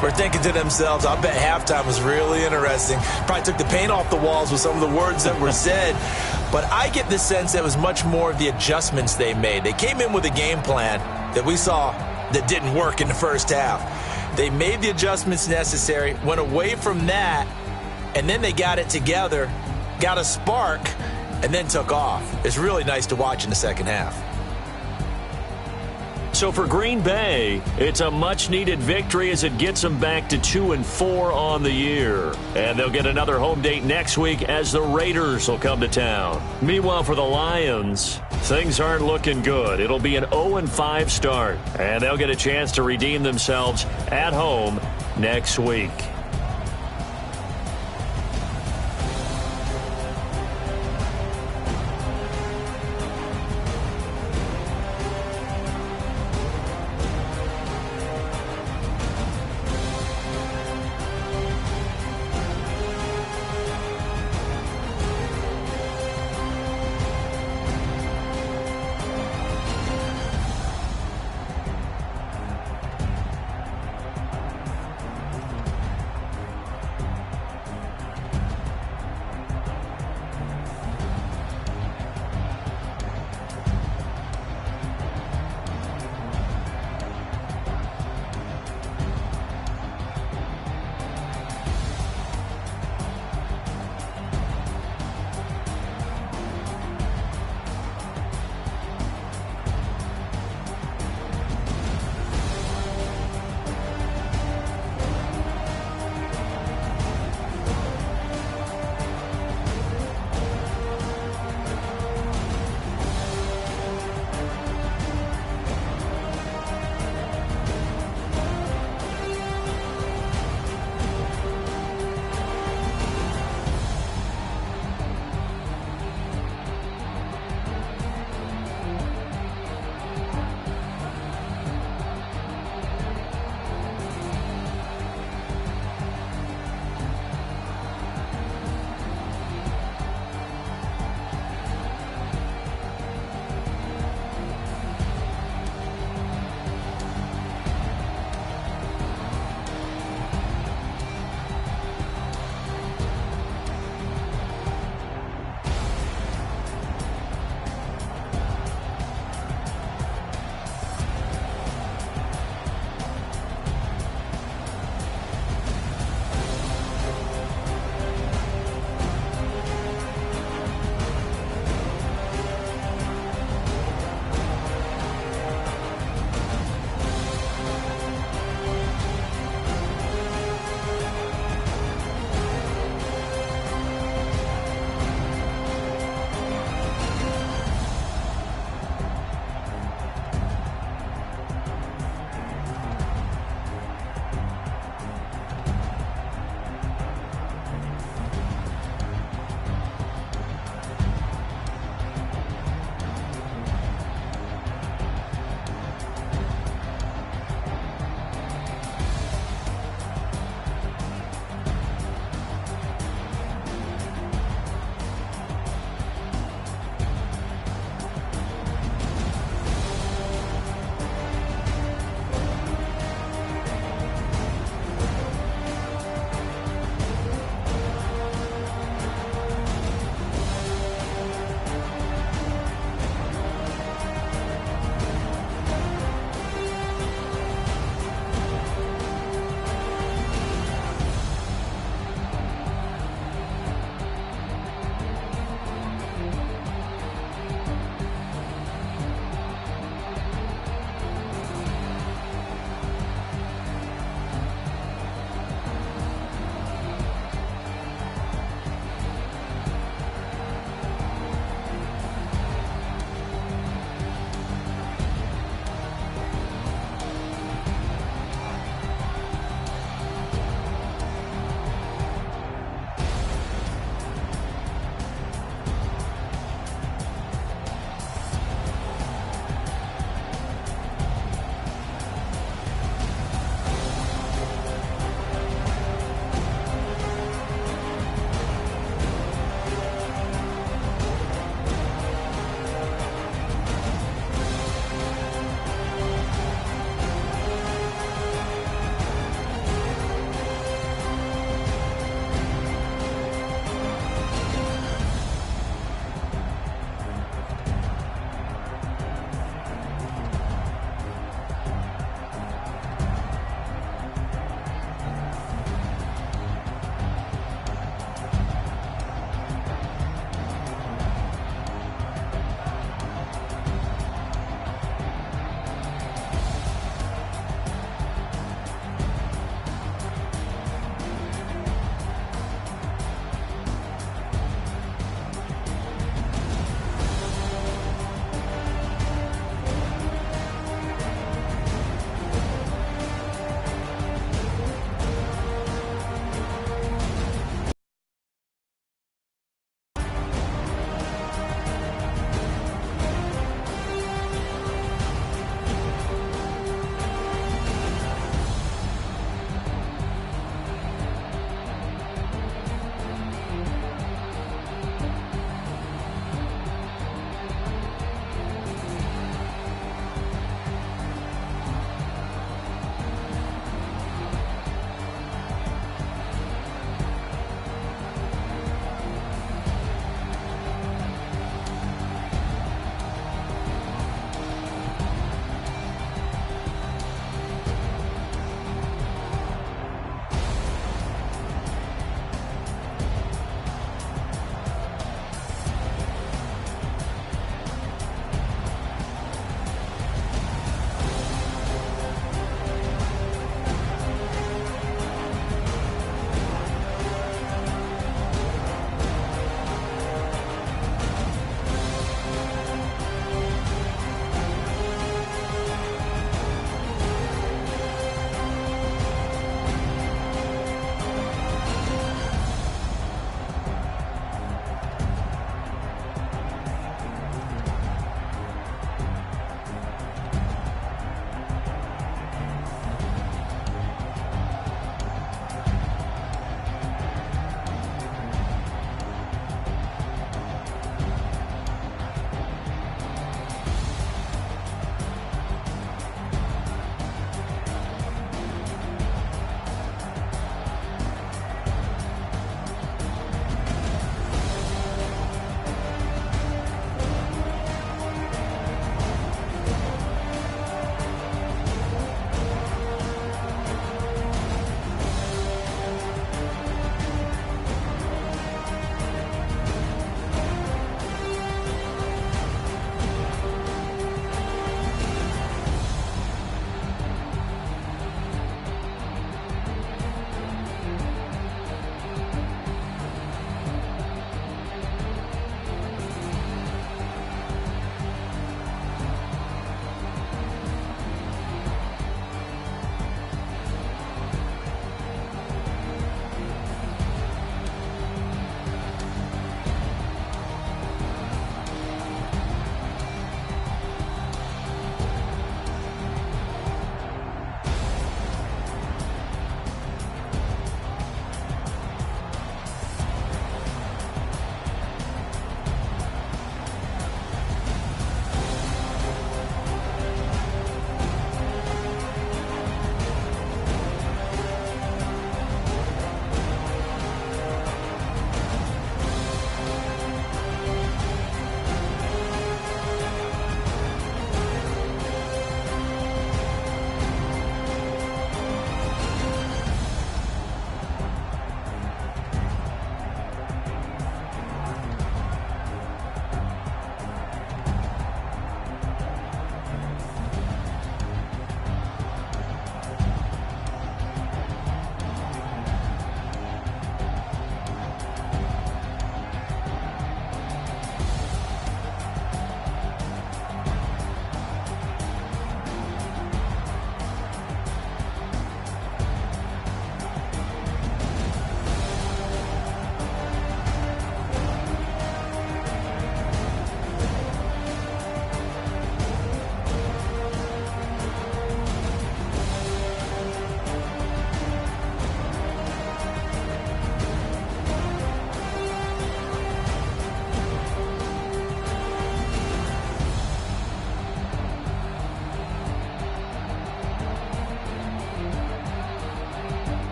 were thinking to themselves, I bet halftime was really interesting. Probably took the paint off the walls with some of the words that were said. But I get the sense that it was much more of the adjustments they made. They came in with a game plan that we saw that didn't work in the first half. They made the adjustments necessary, went away from that, and then they got it together, got a spark, and then took off. It's really nice to watch in the second half. So for Green Bay, it's a much-needed victory as it gets them back to 2-4 on the year. And they'll get another home date next week as the Raiders will come to town. Meanwhile, for the Lions, things aren't looking good. It'll be an 0-5 start, and they'll get a chance to redeem themselves at home next week.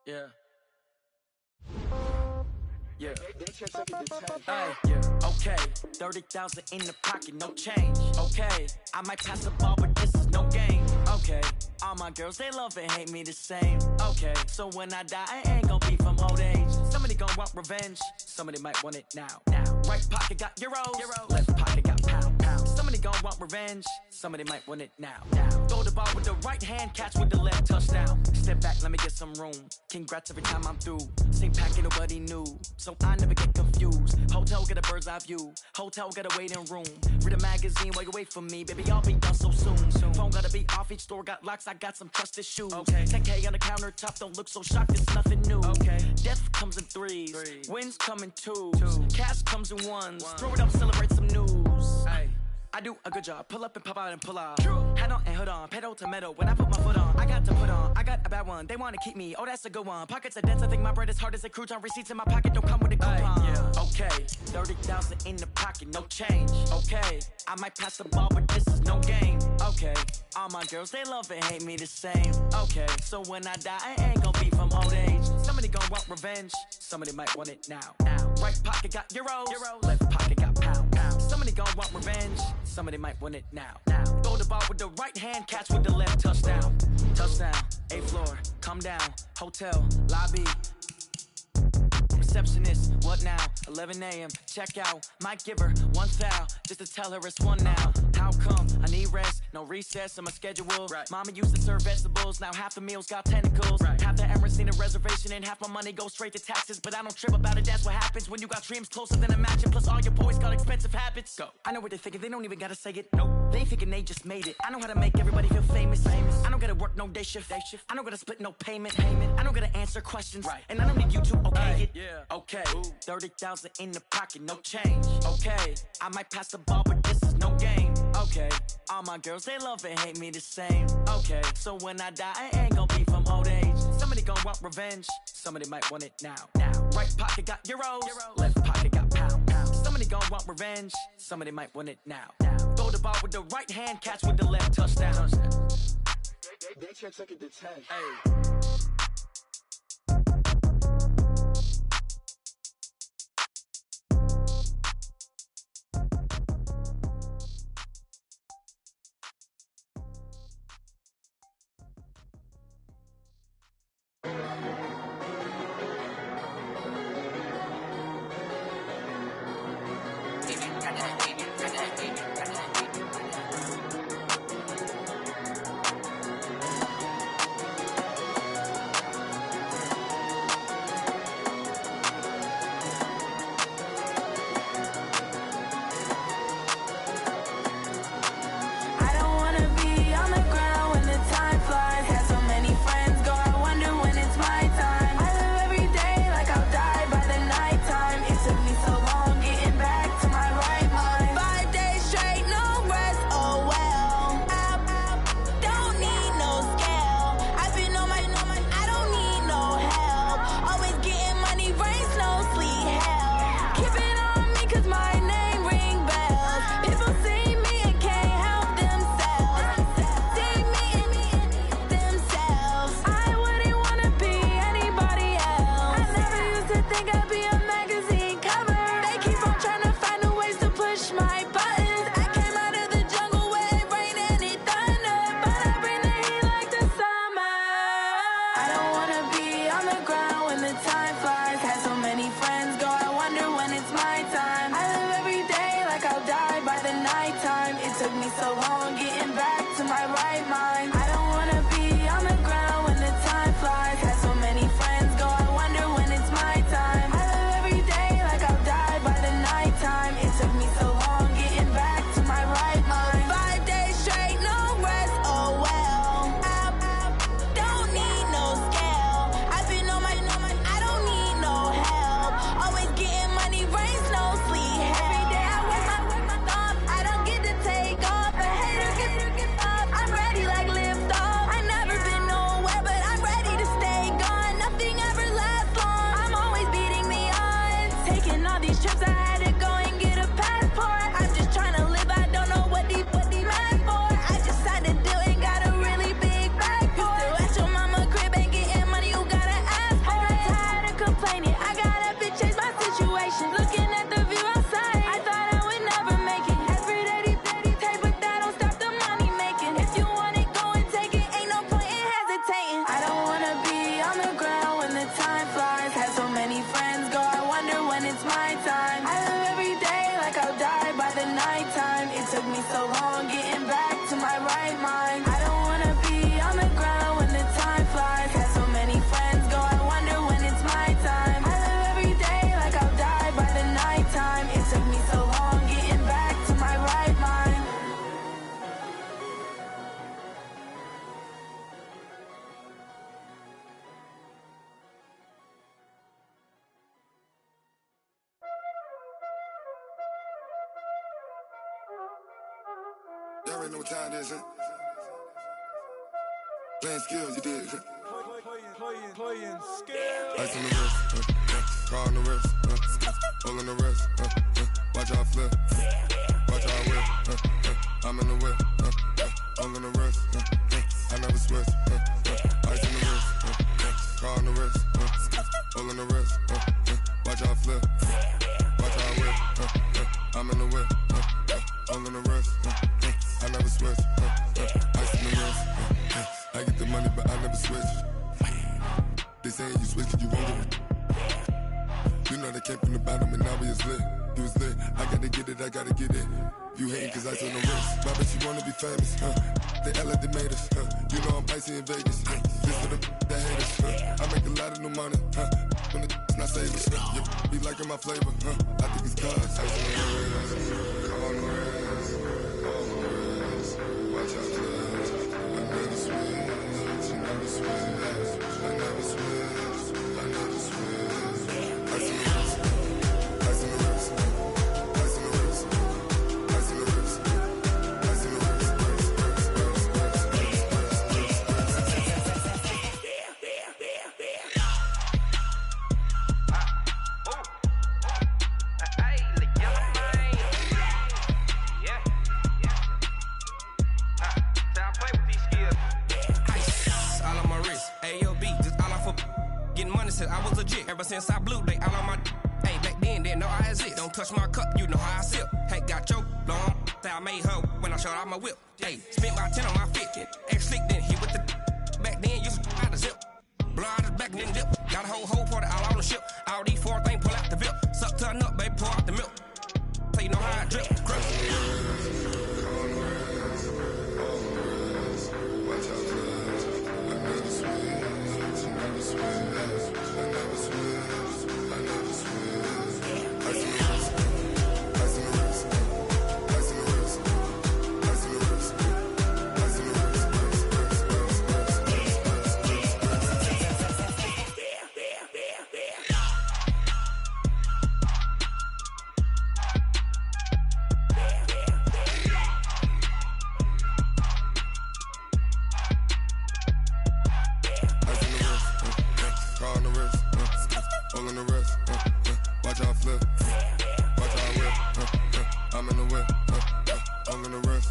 Yeah. Yeah. Yeah. Okay. 30,000 in the pocket, no change. Okay. I might pass the ball, but this is no game. Okay. All my girls, they love and hate me the same. Okay. So when I die, I ain't gon' be from old age. Somebody gon' want revenge. Somebody might want it now. Right pocket got euros. Left pocket got pound. Somebody gon' want revenge. Somebody might want it now. Throw the ball with the right hand, catch with the left, touchdown. Step back, let me get some room. Congrats every time I'm through. Same packet, nobody knew, so I never get confused. Hotel get a bird's eye view. Hotel got a waiting room. Read a magazine while you wait for me, baby. I'll be done so soon. Phone gotta be off. Each store got locks. I got some trusted shoes. 10K on the countertop. Don't look so shocked. It's nothing new. Death comes in threes. Wins come in twos. Cash comes in ones. Throw it up, celebrate some news. I do a good job. Pull up and pop out and pull out. Head on and hood on. Pedal to metal. When I put my foot on, I got to put on. I got a bad one. They want to keep me. Oh, that's a good one. Pockets are dense. I think my bread is hard as a crouton. Receipts in my pocket don't come with a coupon. Okay. 30,000 in the pocket. No change. Okay. I might pass the ball, but this is no game. Okay. All my girls, they love and hate me the same. Okay. So when I die, I ain't gon' be from old age. Somebody gon' want revenge. Somebody might want it now. Right pocket got euros. Left pocket got pound. Somebody gon' want revenge. Somebody might want it now. Throw the ball with the right hand, catch with the left, touchdown. Touchdown, 8th floor, come down. Hotel, lobby. Receptionist, what now? 11 a.m. check out. Might give her one foul just to tell her it's one now. How come? I need rest, no recess on my schedule. Mama used to serve vegetables, now half the meals got tentacles. Half the Emirates need a reservation and half my money goes straight to taxes. But I don't trip about it, that's what happens when you got dreams closer than a match. Plus all your boys got expensive habits. Go. I know what they're thinking, they don't even gotta say it. Nope. They thinking they just made it. I know how to make everybody feel famous. I don't gotta work no day shift. I don't gotta split no payment. I don't gotta answer questions. And I don't need you to okay it. Okay, 30,000 in the pocket, no change. Okay, I might pass the ball, but this is no game. Okay, all my girls, they love and hate me the same. Okay, so when I die, I ain't gon' be from old age. Somebody gon' want revenge. Somebody might want it now. Right pocket got euros. Left pocket got pound. Somebody gon' want revenge. Somebody might want it now. Throw the ball with the right hand, catch with the left, touchdown. They check it to 10. Ask my time. I live every day like I'll die by the nighttime. It took me so long getting back to my right mind. I don't wanna be on the ground when the time flies. Had so many friends go, I wonder when it's my time. I live every day like I'll die by the nighttime. It took me so long getting back to my right mind. Y'all already know what time it is, huh? Playing skills, you did. Playing skills. Ice on the wrist, car on the wrist, hole in the wrist, watch out flip, watch out whip, I'm in the whip, hole in the wrist, I never switch, ice on the wrist, car on the wrist, hole in the wrist, watch out flip, watch out whip, I'm in the whip, hole in the wrist, I never switch, ice on the wrist, I get the money but I never switch. They saying you switch 'cause you won't get it. You know they came from the bottom and now we is lit. You was lit, I gotta get it, I gotta get it. You hating 'cause ice on the wrist. My bitch, you wanna be famous, They act like they made us, You know I'm icy in Vegas, This for the that hate us, I make a lot of new money, When the not saving, Yeah, be liking my flavor, I think it's cause ice on the wrist, on the wrist, on the wrist. Watch out, cuz I never switch, you never switch. I never switch, I never switch. Ice in the wrist, ice in the wrist, ice in the wrist, ice in the wrist, ice in the wrist, I was legit ever since I blew they all on my hey back then didn't know I exist. Don't touch my cup, you know how I sip. Hey, got your long that I made her when I showed out my whip. Hey, spent about 10 on my fit. Ex slick then hit with the back then used to out the zip. Blow out his back then dip. Got a whole party all on the ship. All these four things pull out the VIP. Suck turn up, baby, pour out the milk. So you know how I drip. Crush. watch out, cuz I never switch, you never switch. I never switch, I never switch. Ice in the wrist, ice in the wrist, ice in the wrist, ice in the wrist, ice in the wrist. Hole in the wrist, watch out flip, watch out whip, I'm in the whip, hole in the wrist,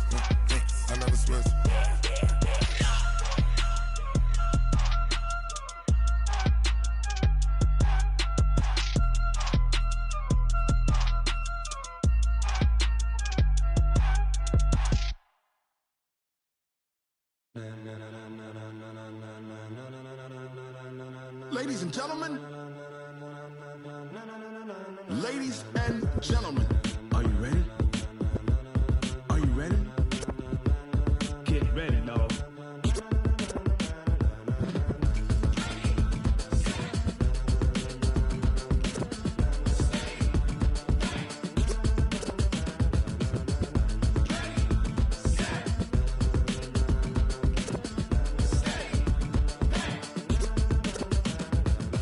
I never switch. Ladies and gentlemen, ladies and gentlemen, are you ready? Are you ready? Get ready, dog.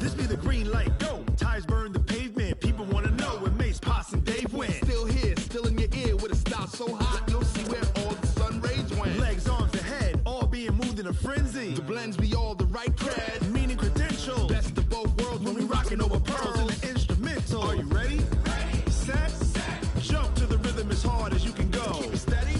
This be the green light, go. Tires burn the pavement. People wanna know where Mace, Pops, and Dave went. Still here, still in your ear with a style so hot, you'll see where all the sun rays went. Legs, arms, and head, all being moved in a frenzy. The blends be all the right cred, meaning credentials. Best of both worlds when we rockin' over pearls in the instrumental. Are you ready? Ready. Set. Jump to the rhythm as hard as you can go. Keep it steady.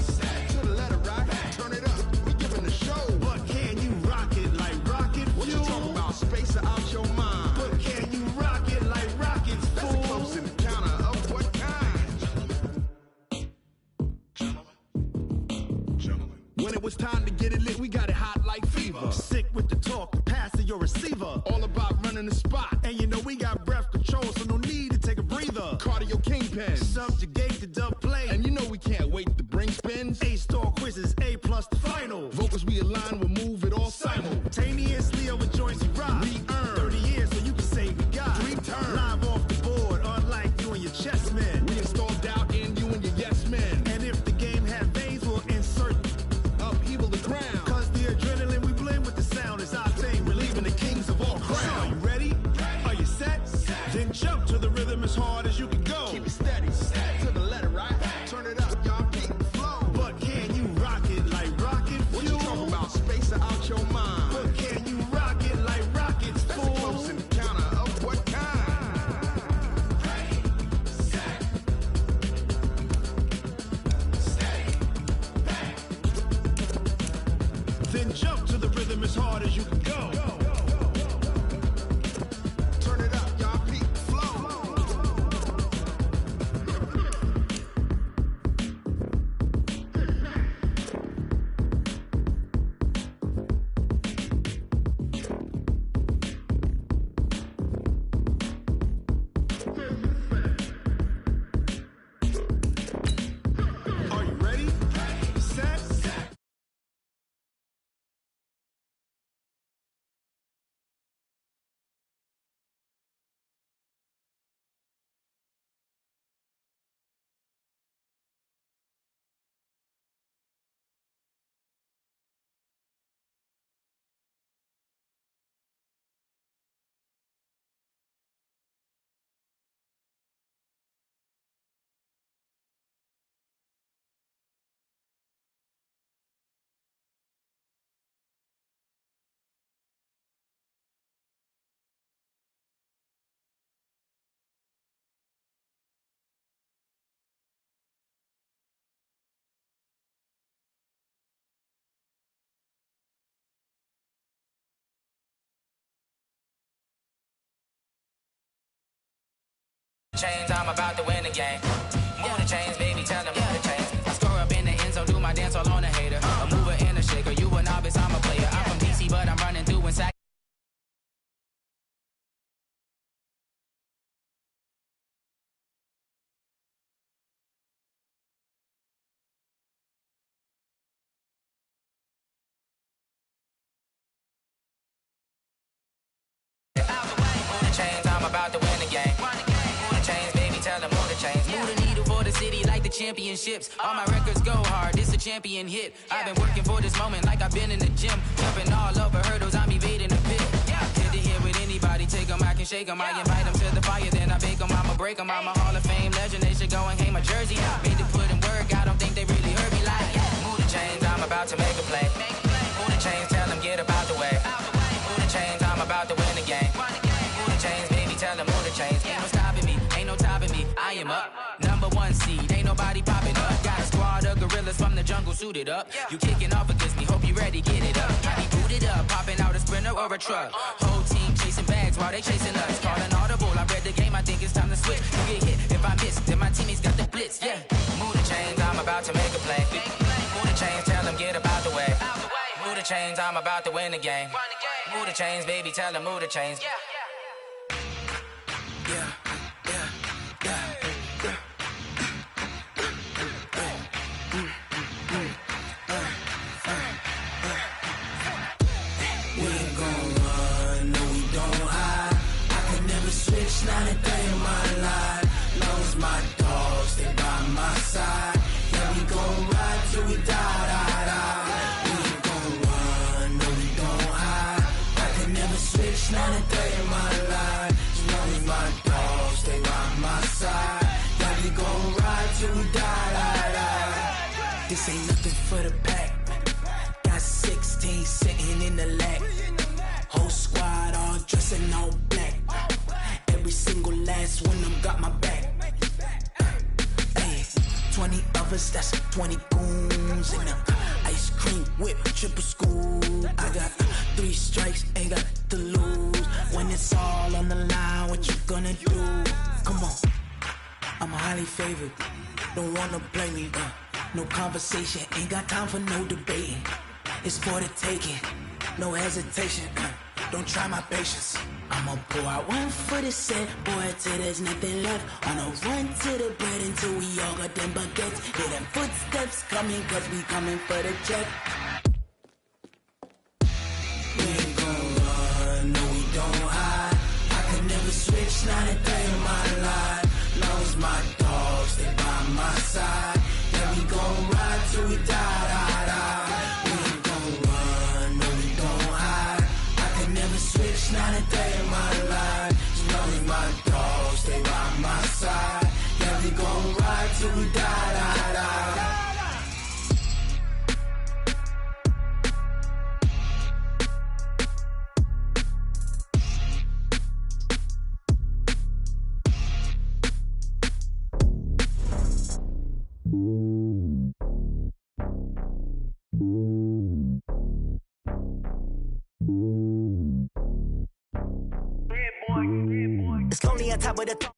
To the letter rock. Turn it up. We giving the show. But can you rock it like rocket fuel? What you talking about? Space out your mind. But can you rock it like rockets, fool? That's a close encounter of what kind? Gentlemen. When it was time to get it lit, we got it hot like fever. Sick with the talk, the pass of your receiver. All about running the spot. And you know we got breath control, so no need to take a breather. pen. Subjugate the dub play. And you know we can't wait to bring spins. A-star quizzes, A+ the final. Vocals we align, we'll move it all simultaneously over joints we rock. We earn 30 years so you can say we got 3 turns. Live off the board, unlike you and your chess men. We install doubt in you and your yes men. And if the game had veins, we'll insert upheaval the ground. Cause the adrenaline we blend with the sound is our thing. We're leaving the kings of all crowns. So are you ready? Are you set? Then jump to the rhythm as hard as you can go. Keep it steady, to the letter, right? Turn it up, y'all keep the flow. But can you rock it like rocket fuel? What you talking about? Space out your mind. But can you rock it like rockets, fool? That's a close encounter of what kind? Then jump to the rhythm as hard as you can go. Turn it up, y'all peep the flow. Are you ready? Set. Chains, I'm about to win the game. Move the chains, baby, tell them move the chains. I score up in the end zone, do my dance all on a hater. A mover and a shaker, you a novice, I'm a player. I'm from DC, but I'm running through inside. Move the chains, I'm about to win the game. Move the chains, baby, tell them move the chains. Move the needle for the city like the championships. All my records go hard, this a champion hit. I've been working for this moment like I've been in the gym. Jumping all over hurdles, I'm evading the pit. Hit to hit with anybody, take them, I can shake them. I invite them to the fire, then I bake them, I'ma break them. I'm a Hall of Fame legend, they should go and hang my jersey. Made to put in work, I don't think they really heard me like. Move the chains, I'm about to make a play. Move the chains, tell them get up out the way. Move the chains, I'm about to win the game. Move the chains, baby, tell them move the chains. Ain't no stopping me, ain't no topping me, I am up. #1 seed, ain't nobody popping up. Got a squad of gorillas from the jungle suited up. You kicking off against me, hope you ready, get it up. I be booted up, popping out a sprinter or a truck. Whole team chasing bags while they chasing us. Calling audible, I read the game, I think it's time to switch. You get hit, if I miss, then my teammates got the blitz, yeah. Move the chains, I'm about to make a play. Move the chains, tell them get up out the way. Move the chains, I'm about to win the game. Move the chains, baby, tell them move the chains. Yeah. Not a day in my life. Long as my dogs, they by my side. Yeah, we gon' ride till we die, die, die. We ain't gon' run, no, we gon' hide. I can never switch, not a day in my life. As long as my dogs, they by my side. Yeah, we gon' ride till we die, die, die. This ain't nothing for the pack. Got 16 sitting in the lap. Whole squad all dressed in all black. Every single last one of them got my back. Hey, 20 of us, that's 20 goons. And ice cream whip, triple scoop. I got 3 strikes, ain't got to lose. When it's all on the line, what you gonna do? Come on, I'm highly favored. Don't wanna play me, no conversation, ain't got time for no debating. It's for the taking, no hesitation. don't try my patience. I'ma pour out one for the set, boy, till there's nothing left. On a run to the bread until we all got them baguettes. Hear them footsteps coming, cause we coming for the check. We ain't gon' run, no, we don't hide. I could never switch, not a day in my life. Long as my dogs stay by my side. Yeah, we gon' ride till we die, die, die. We ain't gon' run, no, we don't hide. I could never switch, not a day in my life. As long as my dogs stay by my side. Yeah, we gon' ride till we die, die, die. It's lonely on top of the